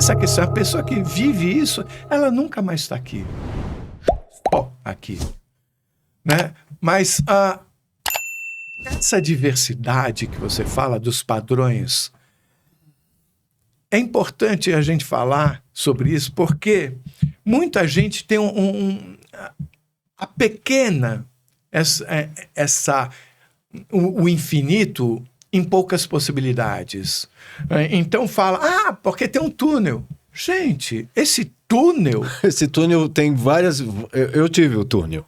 essa a questão. A pessoa que vive isso, ela nunca mais está aqui. Só aqui. Né? Mas essa diversidade que você fala dos padrões, é importante a gente falar sobre isso, porque muita gente tem a pequena, o infinito em poucas possibilidades. Então fala, porque tem um túnel. Gente, esse túnel... Esse túnel tem várias... Eu tive o túnel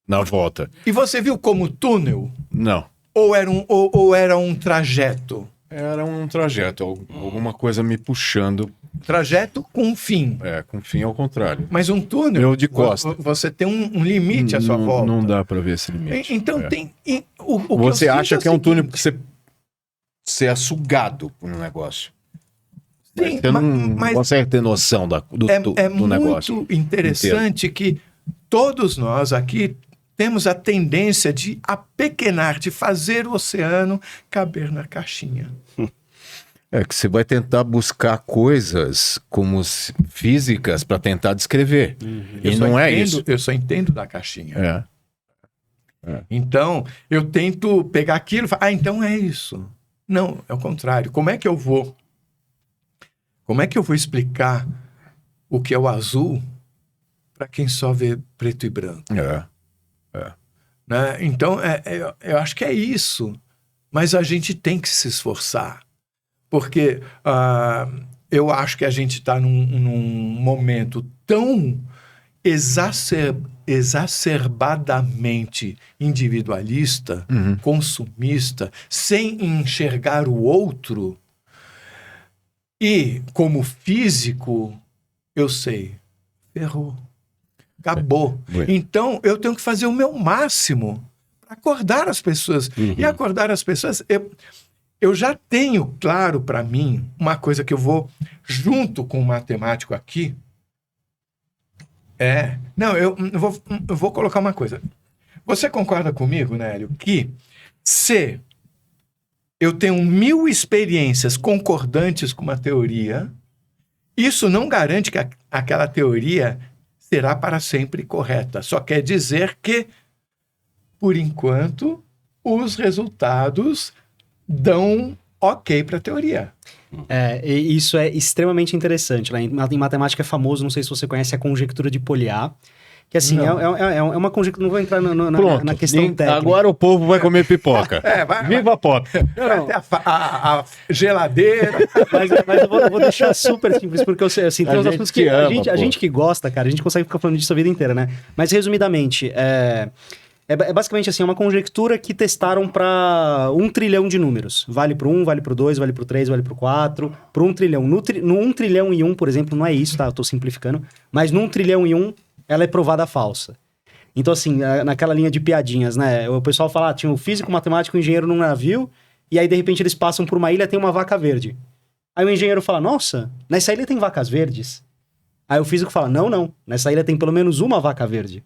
na volta. E você viu como túnel? Não. Ou era um trajeto? Era um trajeto, alguma coisa me puxando. Trajeto com fim. Com fim ao contrário. Mas um túnel... Eu de costa. Você tem um limite à sua volta. Não dá para ver esse limite. Então tem... Você acha que é um túnel porque você é sugado por um negócio. Sim, você não consegue ter noção do negócio. É muito interessante que todos nós aqui temos a tendência de apequenar, de fazer o oceano caber na caixinha. Que você vai tentar buscar coisas como físicas para tentar descrever. E não é isso. Eu só entendo da caixinha. Então, eu tento pegar aquilo e falar, então é isso. Não, é o contrário. Como é que eu vou explicar o que é o azul para quem só vê preto e branco? Né? Então, eu acho que é isso. Mas a gente tem que se esforçar. Porque eu acho que a gente está num momento tão exacerbadamente individualista, consumista, sem enxergar o outro. E, como físico, eu sei, ferrou. Acabou. Então, eu tenho que fazer o meu máximo para acordar as pessoas. E acordar as pessoas... Eu já tenho claro para mim uma coisa que eu vou, junto com o matemático aqui... eu vou colocar uma coisa. Você concorda comigo, Nélio, que se eu tenho 1000 experiências concordantes com uma teoria, isso não garante que aquela teoria será para sempre correta. Só quer dizer que, por enquanto, os resultados dão ok para a teoria. E isso é extremamente interessante. Em matemática é famoso, não sei se você conhece a conjectura de Poliá, que assim, é uma conjectura, não vou entrar na questão técnica. Agora o povo vai comer pipoca. Viva a pop! Vai ter a geladeira. Mas eu vou deixar super simples, porque eu sei, assim, tem uns assuntos que a gente que gosta, cara, a gente consegue ficar falando disso a vida inteira, né? Mas resumidamente, basicamente assim, uma conjectura que testaram para 1 trilhão de números. Vale para 1, vale para 2, vale para 3, vale para 4, para 1 trilhão. No 1 trilhão e 1, por exemplo, não é isso, tá? Eu tô simplificando. Mas no 1 trilhão e 1, ela é provada falsa. Então, assim, naquela linha de piadinhas, né? O pessoal fala, tinha um físico, matemático, um engenheiro num navio, e aí, de repente, eles passam por uma ilha e tem uma vaca verde. Aí o engenheiro fala, nossa, nessa ilha tem vacas verdes? Aí o físico fala, não, nessa ilha tem pelo menos uma vaca verde.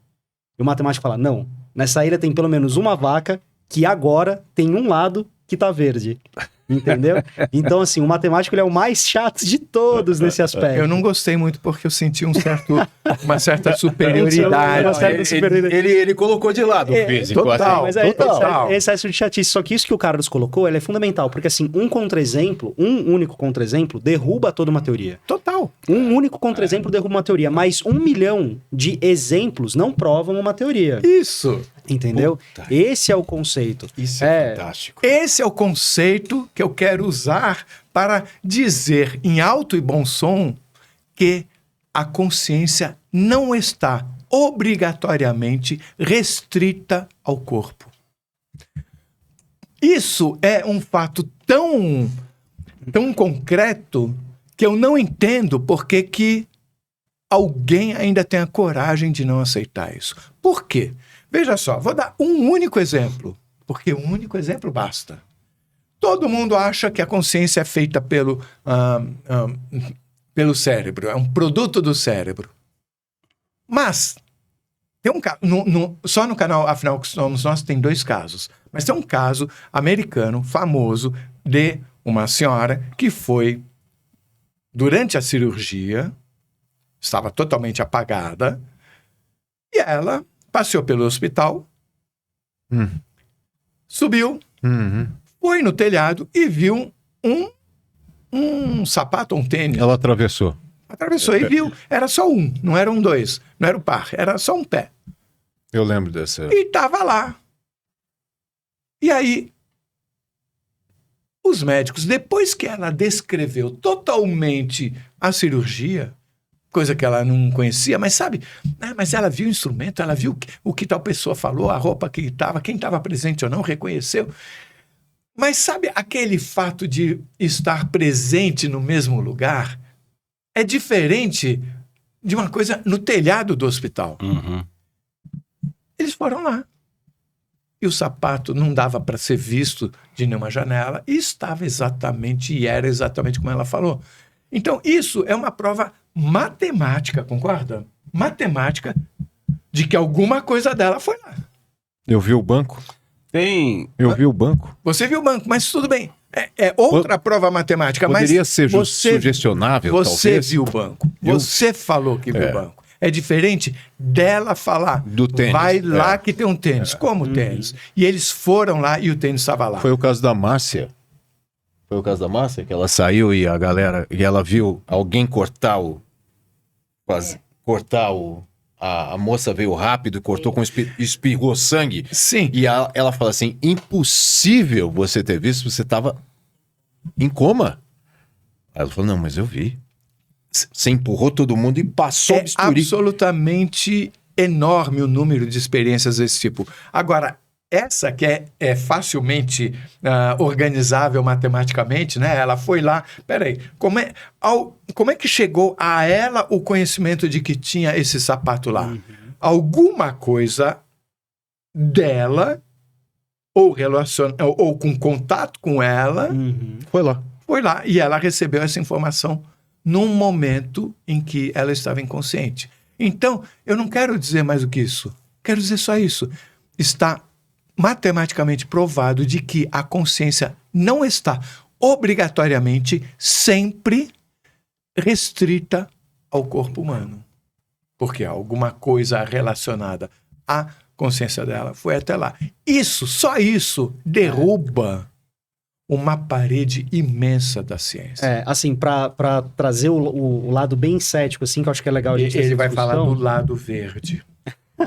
E o matemático fala, não, nessa ilha tem pelo menos uma vaca que agora tem um lado que tá verde. Entendeu? Então, assim, o matemático ele é o mais chato de todos nesse aspecto. Eu não gostei muito porque eu senti uma certa superioridade. Ele colocou de lado o físico. Total, mas total. É excesso de chatice. Só que isso que o Carlos colocou, ele é fundamental. Porque, assim, um único contra-exemplo derruba toda uma teoria. Total. Um único contra-exemplo derruba uma teoria. Mas 1 milhão de exemplos não provam uma teoria. Isso. Entendeu? Puta. Esse é o conceito. Isso é fantástico. Esse é o conceito que eu quero usar para dizer em alto e bom som que a consciência não está obrigatoriamente restrita ao corpo. Isso é um fato tão concreto que eu não entendo por que alguém ainda tem a coragem de não aceitar isso. Por quê? Veja só, vou dar um único exemplo, porque um único exemplo basta. Todo mundo acha que a consciência é feita pelo cérebro, é um produto do cérebro. Mas, tem um caso, só no canal Afinal que Somos Nós tem 2 casos, mas tem um caso americano famoso de uma senhora que foi durante a cirurgia, estava totalmente apagada, e ela passeou pelo hospital, subiu, foi no telhado e viu um sapato, um tênis. Ela atravessou. Atravessou e viu, era só um, não eram dois, não era o par, era só um pé. Eu lembro dessa. E estava lá. E aí, os médicos, depois que ela descreveu totalmente a cirurgia, coisa que ela não conhecia, mas sabe, mas ela viu o instrumento, ela viu o que tal pessoa falou, a roupa que estava, quem estava presente ou não, reconheceu. Mas sabe aquele fato de estar presente no mesmo lugar é diferente de uma coisa no telhado do hospital. Eles foram lá. E o sapato não dava para ser visto de nenhuma janela e estava exatamente, e era exatamente como ela falou. Então, isso é uma prova matemática, concorda? Matemática de que alguma coisa dela foi lá. Eu vi o banco. Eu vi o banco. Você viu o banco, mas tudo bem. É outra prova matemática. Poderia mas ser sugestionável, você talvez. Viu o banco. Você falou que viu o banco. É diferente dela falar. Do tênis. Vai lá que tem um tênis. Como tênis? E eles foram lá e o tênis estava lá. Foi o caso da Márcia. Foi o caso da Márcia, que ela saiu e a galera... E ela viu alguém cortar o... A moça veio rápido, cortou com espirrou sangue. Sim. E ela fala assim, impossível você ter visto, você estava em coma. Aí ela falou, não, mas eu vi. Você empurrou todo mundo e passou o bisturi. É absolutamente enorme o número de experiências desse tipo. Agora, essa que é facilmente organizável matematicamente, né? Ela foi lá... Peraí, como é que chegou a ela o conhecimento de que tinha esse sapato lá? Alguma coisa dela, ou com contato com ela, Foi lá. foi lá. E ela recebeu essa informação num momento em que ela estava inconsciente. Então, eu não quero dizer mais do que isso. Quero dizer só isso. Está matematicamente provado de que a consciência não está obrigatoriamente sempre restrita ao corpo humano. Porque alguma coisa relacionada à consciência dela foi até lá. Isso, só isso, derruba uma parede imensa da ciência. Assim, para trazer o lado bem cético, assim, que eu acho que é legal a gente... Ele vai falar do lado verde.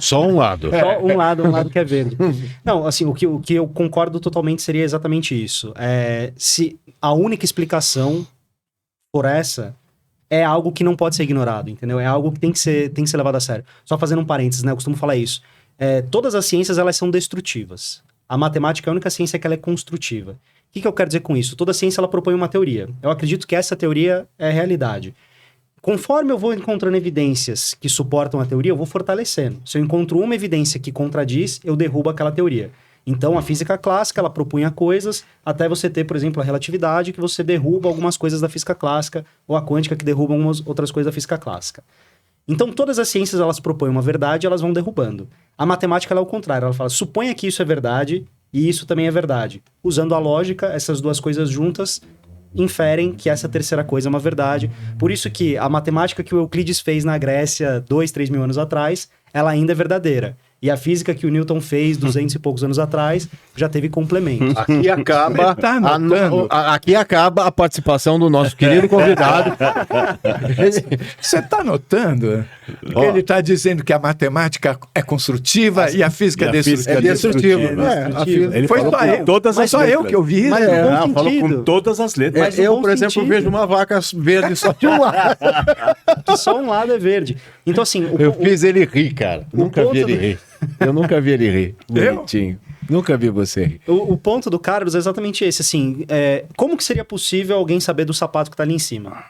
Só um lado. Só um lado que é verde. Não, assim, o que eu concordo totalmente seria exatamente isso. Se a única explicação por essa é algo que não pode ser ignorado, entendeu? É algo que tem que ser levado a sério. Só fazendo um parênteses, né? Eu costumo falar isso. Todas as ciências, elas são destrutivas. A matemática é a única ciência que ela é construtiva. O que eu quero dizer com isso? Toda ciência, ela propõe uma teoria. Eu acredito que essa teoria é a realidade. Conforme eu vou encontrando evidências que suportam a teoria, eu vou fortalecendo. Se eu encontro uma evidência que contradiz, eu derrubo aquela teoria. Então, a física clássica, ela propunha coisas, até você ter, por exemplo, a relatividade, que você derruba algumas coisas da física clássica, ou a quântica, que derruba algumas outras coisas da física clássica. Então, todas as ciências, elas propõem uma verdade, elas vão derrubando. A matemática, ela é o contrário. Ela fala, suponha que isso é verdade, e isso também é verdade. Usando a lógica, essas duas coisas juntas inferem que essa terceira coisa é uma verdade. Por isso que a matemática que o Euclides fez na Grécia 3 mil anos atrás, ela ainda é verdadeira. E a física que o Newton fez 200 e poucos anos atrás já teve complemento. Aqui acaba, aqui acaba a participação do nosso querido convidado. Você está notando? Que ele está dizendo que a matemática é construtiva e a física é destrutiva. É destrutiva. Ele falou com todas as só letras. eu que ouvi isso. Não, falou com todas as letras. Eu, por exemplo, vejo uma vaca verde só de um lado. Só um lado é verde. Então, assim... Eu fiz ele rir, cara. Nunca vi ele rir. Eu nunca vi ele rir. Bonitinho. Nunca vi você rir. O ponto do Carlos é exatamente esse, assim, como que seria possível alguém saber do sapato que tá ali em cima?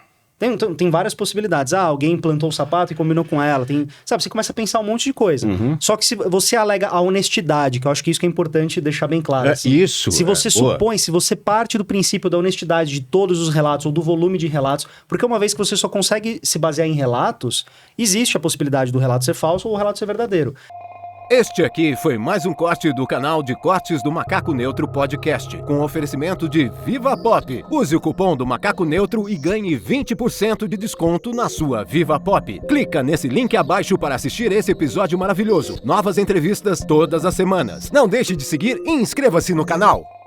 Tem várias possibilidades. Alguém plantou o sapato e combinou com ela. Você começa a pensar um monte de coisa. Só que se você alega a honestidade, que eu acho que isso que é importante deixar bem claro. Assim, isso. Se você supõe, se você parte do princípio da honestidade de todos os relatos, ou do volume de relatos, porque uma vez que você só consegue se basear em relatos, existe a possibilidade do relato ser falso ou o relato ser verdadeiro. Este aqui foi mais um corte do canal de cortes do Macaco Neutro Podcast, com oferecimento de Viva Pop. Use o cupom do Macaco Neutro e ganhe 20% de desconto na sua Viva Pop. Clica nesse link abaixo para assistir esse episódio maravilhoso. Novas entrevistas todas as semanas. Não deixe de seguir e inscreva-se no canal.